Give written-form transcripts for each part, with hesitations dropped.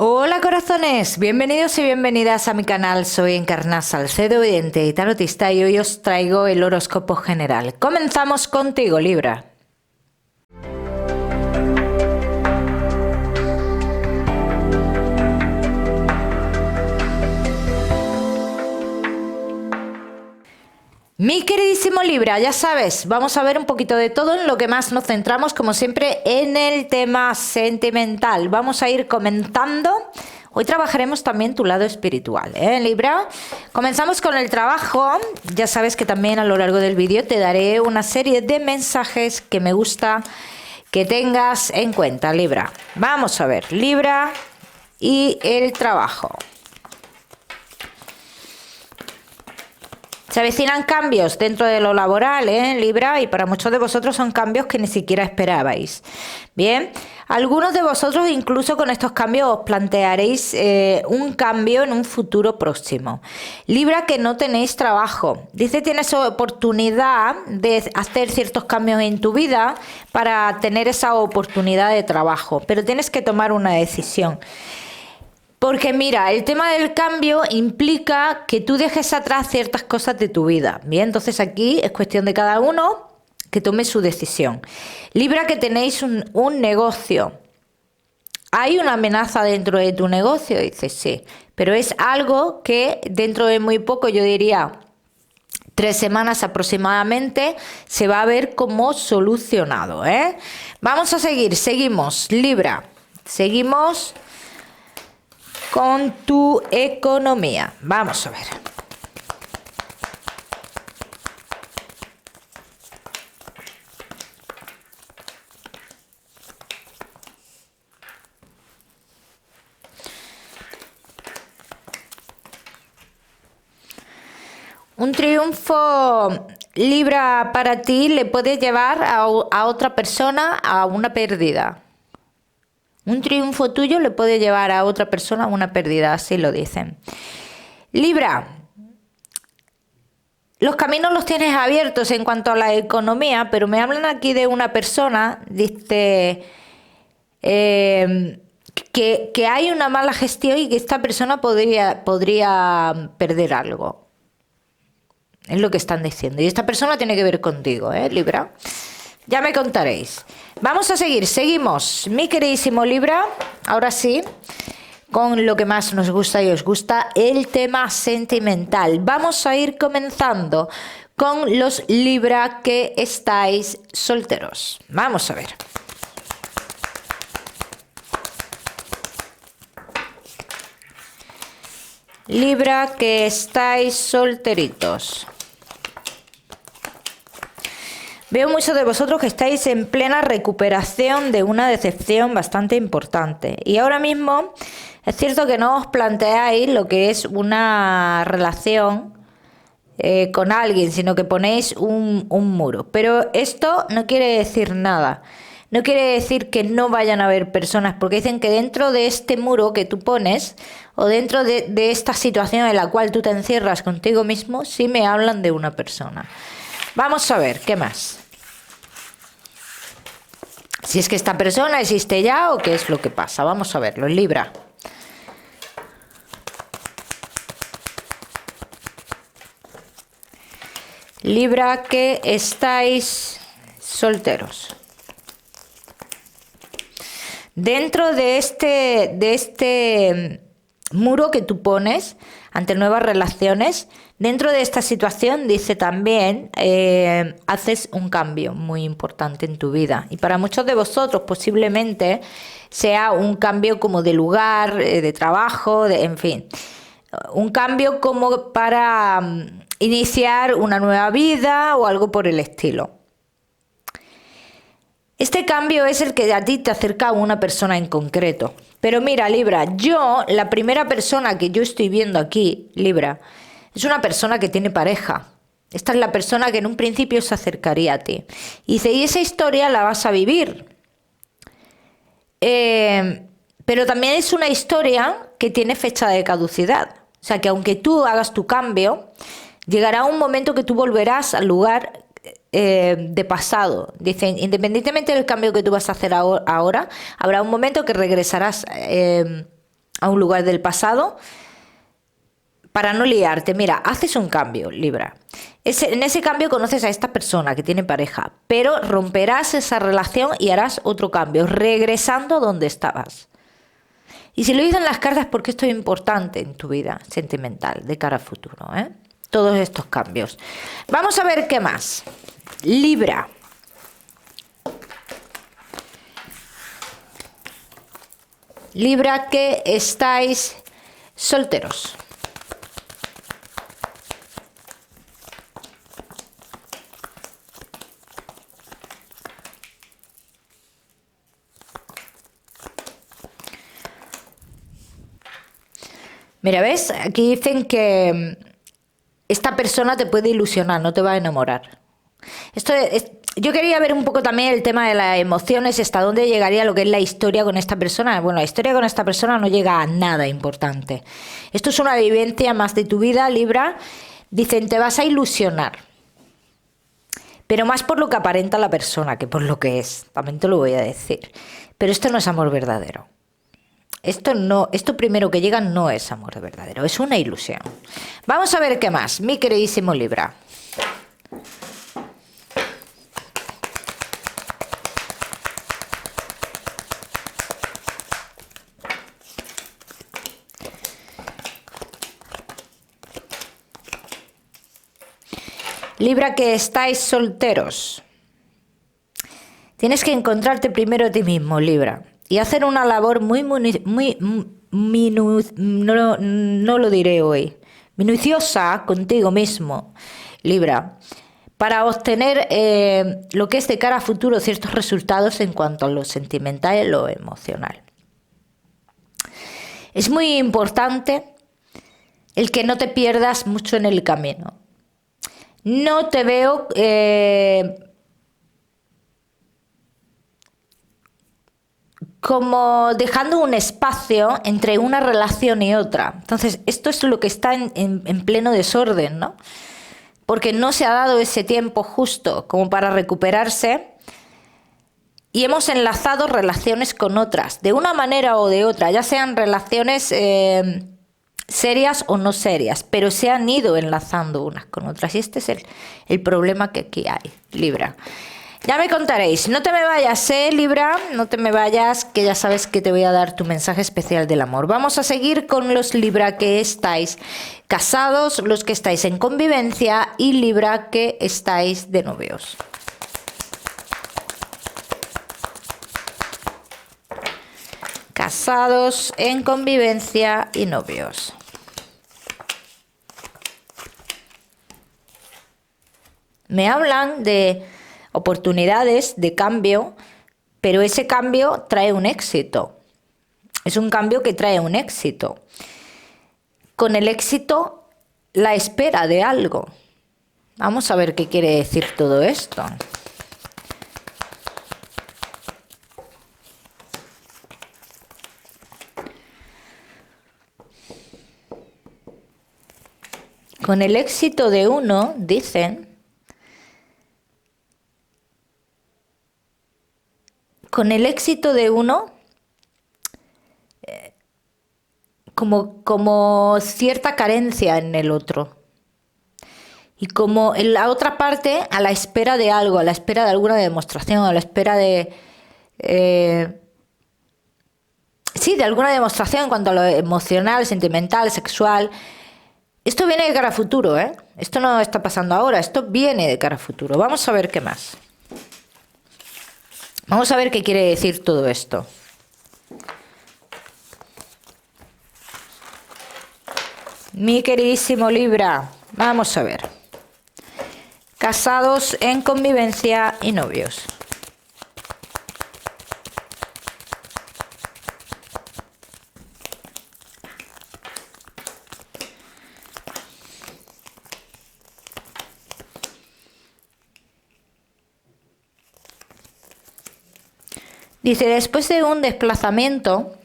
Hola corazones, bienvenidos y bienvenidas a mi canal. Soy Encarna Salcedo, vidente y tarotista, y hoy os traigo el horóscopo general. Comenzamos contigo, Libra. Mi queridísimo Libra, ya sabes, vamos a ver un poquito de todo. En lo que más nos centramos, como siempre, en el tema sentimental. Vamos a ir comentando. Hoy trabajaremos también tu lado espiritual, Libra? Comenzamos con el trabajo. Ya sabes que también a lo largo del vídeo te daré una serie de mensajes que me gusta que tengas en cuenta, Libra. Vamos a ver, Libra y el trabajo. Se avecinan cambios dentro de lo laboral, Libra, y para muchos de vosotros son cambios que ni siquiera esperabais. Bien, algunos de vosotros incluso con estos cambios os plantearéis un cambio en un futuro próximo. Libra, que no tenéis trabajo. Dice, tienes oportunidad de hacer ciertos cambios en tu vida para tener esa oportunidad de trabajo, pero tienes que tomar una decisión. Porque mira, el tema del cambio implica que tú dejes atrás ciertas cosas de tu vida. Bien, entonces aquí es cuestión de cada uno que tome su decisión. Libra, que tenéis un negocio. ¿Hay una amenaza dentro de tu negocio? Dices, sí, pero es algo que dentro de muy poco, yo diría 3 semanas aproximadamente, se va a ver como solucionado, Vamos a seguimos, Libra, seguimos con tu economía. Vamos a ver. Un triunfo, Libra, para ti le puede llevar a otra persona a una pérdida. Un triunfo tuyo le puede llevar a otra persona a una pérdida, así lo dicen. Libra, los caminos los tienes abiertos en cuanto a la economía, pero me hablan aquí de una persona, dice, que hay una mala gestión y que esta persona podría perder algo. Es lo que están diciendo. Y esta persona tiene que ver contigo, Libra. Ya me contaréis. Vamos a seguimos, mi queridísimo Libra, ahora sí, con lo que más nos gusta y os gusta, el tema sentimental. Vamos a ir comenzando con los Libra que estáis solteros. Vamos a ver. Libra que estáis solteritos. Veo muchos de vosotros que estáis en plena recuperación de una decepción bastante importante. Y ahora mismo es cierto que no os planteáis lo que es una relación con alguien, sino que ponéis un muro. Pero esto no quiere decir nada. No quiere decir que no vayan a haber personas, porque dicen que dentro de este muro que tú pones, o dentro de esta situación en la cual tú te encierras contigo mismo, sí me hablan de una persona. Vamos a ver, ¿qué más? Si es que esta persona existe ya o qué es lo que pasa. Vamos a verlo, Libra. Libra que estáis solteros. Dentro de este muro que tú pones ante nuevas relaciones, dentro de esta situación, dice también, haces un cambio muy importante en tu vida. Y para muchos de vosotros posiblemente sea un cambio como de lugar, de trabajo, en fin. Un cambio como para iniciar una nueva vida o algo por el estilo. Este cambio es el que a ti te acerca a una persona en concreto. Pero mira, Libra, la primera persona que yo estoy viendo aquí, Libra, es una persona que tiene pareja. Esta es la persona que en un principio se acercaría a ti. Y dice, y esa historia la vas a vivir. Pero también es una historia que tiene fecha de caducidad. O sea, que aunque tú hagas tu cambio, llegará un momento que tú volverás al lugar de pasado. Dicen, independientemente del cambio que tú vas a hacer ahora, habrá un momento que regresarás a un lugar del pasado para no liarte. Mira, haces un cambio, Libra. En ese cambio conoces a esta persona que tiene pareja, pero romperás esa relación y harás otro cambio, regresando donde estabas. Y si lo dicen las cartas, porque esto es importante en tu vida sentimental de cara al futuro, ¿eh? Todos estos cambios. Vamos a ver qué más. Libra. Libra que estáis solteros. Mira, ¿ves? Aquí dicen que esta persona te puede ilusionar, no te va a enamorar. Yo quería ver un poco también el tema de las emociones, hasta dónde llegaría lo que es la historia con esta persona. Bueno, la historia con esta persona no llega a nada importante. Esto es una vivencia más de tu vida, Libra. Dicen, te vas a ilusionar. Pero más por lo que aparenta la persona que por lo que es. También te lo voy a decir. Pero esto no es amor verdadero. Esto primero que llega no es amor verdadero, es una ilusión. Vamos a ver qué más, mi queridísimo Libra. Libra que estáis solteros. Tienes que encontrarte primero a ti mismo, Libra. Y hacer una labor no lo diré hoy, minuciosa contigo mismo, Libra, para obtener lo que es de cara a futuro ciertos resultados en cuanto a lo sentimental y lo emocional. Es muy importante el que no te pierdas mucho en el camino. No te veo como dejando un espacio entre una relación y otra. Entonces, esto es lo que está en pleno desorden, ¿no? Porque no se ha dado ese tiempo justo como para recuperarse y hemos enlazado relaciones con otras, de una manera o de otra, ya sean relaciones serias o no serias, pero se han ido enlazando unas con otras y este es el problema que aquí hay, Libra. Ya me contaréis, no te me vayas, Libra, no te me vayas, que ya sabes que te voy a dar tu mensaje especial del amor. Vamos a seguir con los Libra que estáis casados, los que estáis en convivencia y Libra que estáis de novios. Casados, en convivencia y novios. Me hablan de oportunidades de cambio, pero ese cambio trae un éxito. Es un cambio que trae un éxito. Con el éxito, la espera de algo. Vamos a ver qué quiere decir todo esto. Con el éxito de uno, dicen, con el éxito de uno, como cierta carencia en el otro. Y como en la otra parte, a la espera de algo, a la espera de alguna demostración, a la espera de... sí, de alguna demostración en cuanto a lo emocional, sentimental, sexual. Esto viene de cara a futuro, ¿eh? Esto no está pasando ahora, esto viene de cara a futuro. Vamos a ver qué más. Vamos a ver qué quiere decir todo esto. Mi queridísimo Libra, vamos a ver. Casados, en convivencia y novios. Dice, después de un desplazamiento,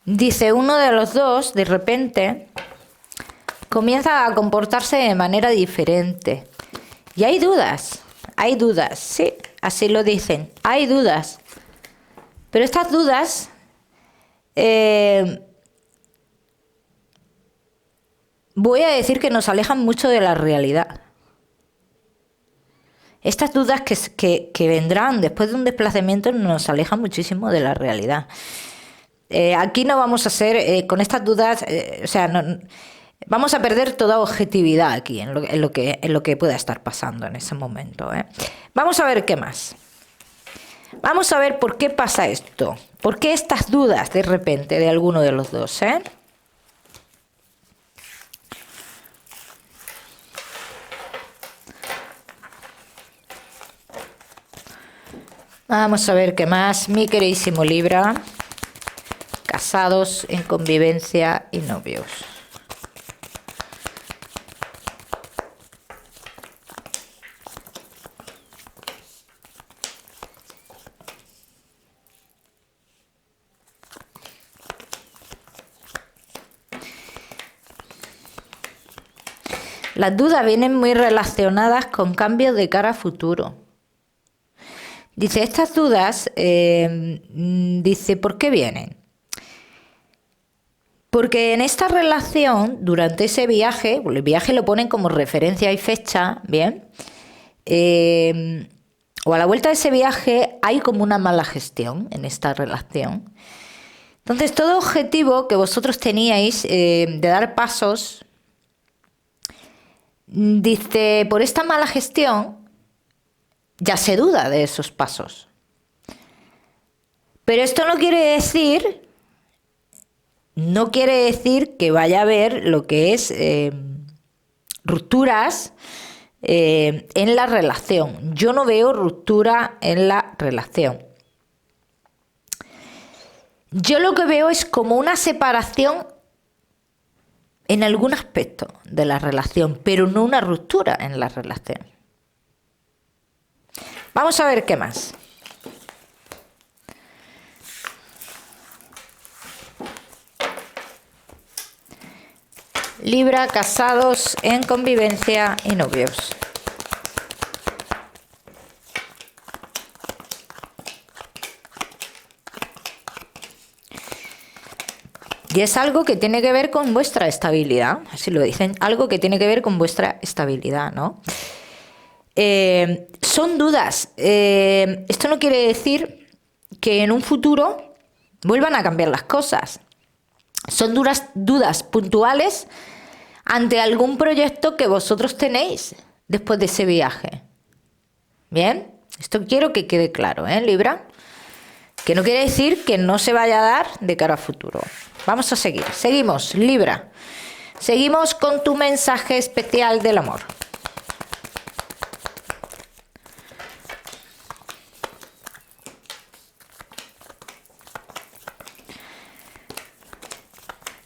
dice, uno de los dos, de repente, comienza a comportarse de manera diferente. Y hay dudas, sí, así lo dicen, hay dudas. Pero estas dudas voy a decir que nos alejan mucho de la realidad. Estas dudas que vendrán después de un desplazamiento nos alejan muchísimo de la realidad. Aquí no vamos a hacer, con estas dudas, vamos a perder toda objetividad aquí en lo que pueda estar pasando en ese momento. Vamos a ver qué más. Vamos a ver por qué pasa esto. ¿Por qué estas dudas de repente de alguno de los dos? Vamos a ver qué más, mi queridísimo Libra. Casados, en convivencia y novios. Las dudas vienen muy relacionadas con cambios de cara a futuro. Dice, estas dudas, dice, ¿por qué vienen? Porque en esta relación, durante ese viaje, el viaje lo ponen como referencia y fecha, ¿bien? O a la vuelta de ese viaje hay como una mala gestión en esta relación. Entonces, todo objetivo que vosotros teníais de dar pasos, dice, por esta mala gestión, ya se duda de esos pasos. Pero esto no quiere decir que vaya a haber lo que es rupturas en la relación. Yo no veo ruptura en la relación. Yo lo que veo es como una separación en algún aspecto de la relación, pero no una ruptura en la relación. Vamos a ver qué más. Libra, casados, en convivencia y novios. Y es algo que tiene que ver con vuestra estabilidad, así lo dicen, algo que tiene que ver con vuestra estabilidad, ¿no? Son dudas. Esto no quiere decir que en un futuro vuelvan a cambiar las cosas. Son dudas puntuales ante algún proyecto que vosotros tenéis después de ese viaje. ¿Bien? Esto quiero que quede claro, Libra? Que no quiere decir que no se vaya a dar de cara a futuro. Vamos a seguir. Seguimos, Libra. Seguimos con tu mensaje especial del amor.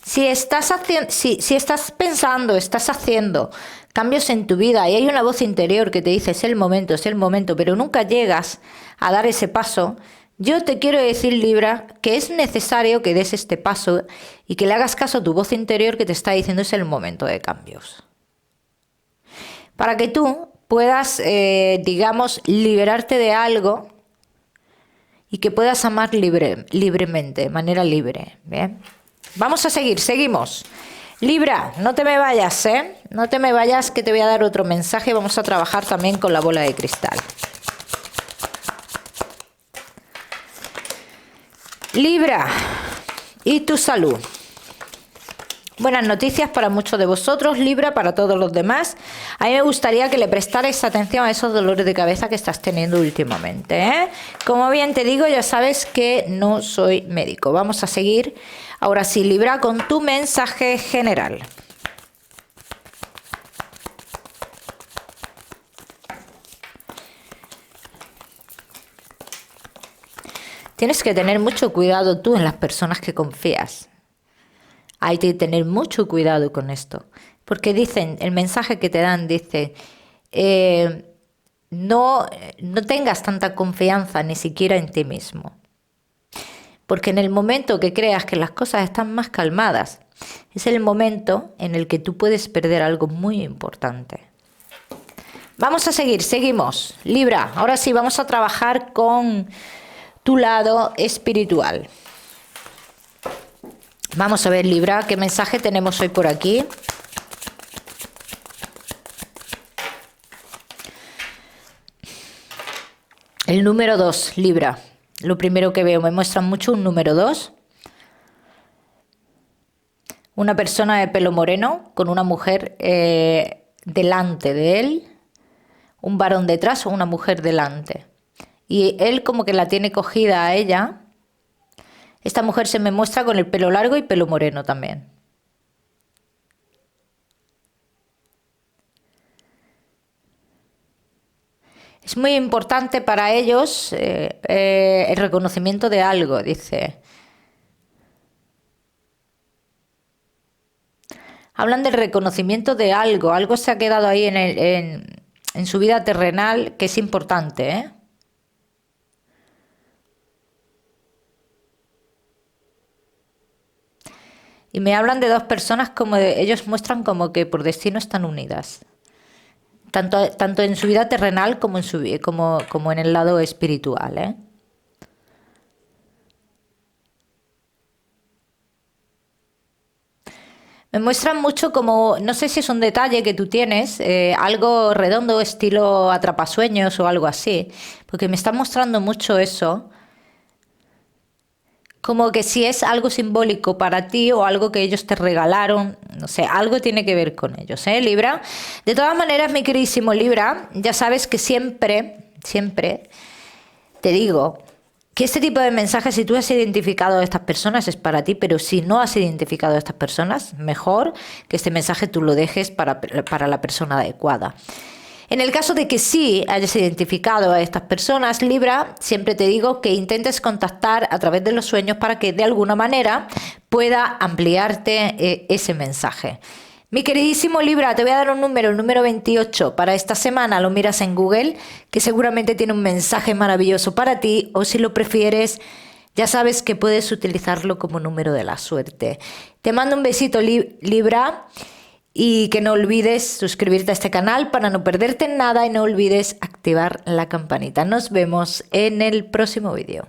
Si estás pensando, estás haciendo cambios en tu vida y hay una voz interior que te dice es el momento, pero nunca llegas a dar ese paso, yo te quiero decir, Libra, que es necesario que des este paso y que le hagas caso a tu voz interior que te está diciendo es el momento de cambios. Para que tú puedas, digamos, liberarte de algo y que puedas amar libremente, de manera libre, ¿bien? Vamos a seguir, seguimos. Libra, no te me vayas, No te me vayas, que te voy a dar otro mensaje. Vamos a trabajar también con la bola de cristal. Libra, y tu salud. Buenas noticias para muchos de vosotros, Libra, para todos los demás. A mí me gustaría que le prestarais atención a esos dolores de cabeza que estás teniendo últimamente, Como bien te digo, ya sabes que no soy médico. Vamos a seguir. Ahora sí, Libra, con tu mensaje general. Tienes que tener mucho cuidado tú en las personas que confías. Hay que tener mucho cuidado con esto. Porque dicen, el mensaje que te dan dice, no tengas tanta confianza ni siquiera en ti mismo. Porque en el momento que creas que las cosas están más calmadas, es el momento en el que tú puedes perder algo muy importante. Vamos a seguir, seguimos. Libra, ahora sí, vamos a trabajar con tu lado espiritual. Vamos a ver, Libra, qué mensaje tenemos hoy por aquí. El número 2, Libra. Lo primero que veo, me muestran mucho un número 2. Una persona de pelo moreno con una mujer delante de él. Un varón detrás o una mujer delante. Y él como que la tiene cogida a ella. Esta mujer se me muestra con el pelo largo y pelo moreno también. Es muy importante para ellos el reconocimiento de algo, dice. Hablan del reconocimiento de algo. Algo se ha quedado ahí en su vida terrenal que es importante, ¿eh? Y me hablan de dos personas como ellos muestran como que por destino están unidas. Tanto en su vida terrenal como como en el lado espiritual, ¿eh? Me muestran mucho como, no sé si es un detalle que tú tienes, algo redondo, estilo atrapasueños o algo así, porque me están mostrando mucho eso, como que si es algo simbólico para ti o algo que ellos te regalaron, no sé, algo tiene que ver con ellos, ¿eh, Libra? De todas maneras, mi queridísimo Libra, ya sabes que siempre te digo que este tipo de mensajes, si tú has identificado a estas personas, es para ti, pero si no has identificado a estas personas, mejor que este mensaje tú lo dejes para la persona adecuada. En el caso de que sí hayas identificado a estas personas, Libra, siempre te digo que intentes contactar a través de los sueños para que de alguna manera pueda ampliarte ese mensaje. Mi queridísimo Libra, te voy a dar un número, el número 28. Para esta semana lo miras en Google, que seguramente tiene un mensaje maravilloso para ti, o si lo prefieres, ya sabes que puedes utilizarlo como número de la suerte. Te mando un besito, Libra. Y que no olvides suscribirte a este canal para no perderte nada y no olvides activar la campanita. Nos vemos en el próximo vídeo.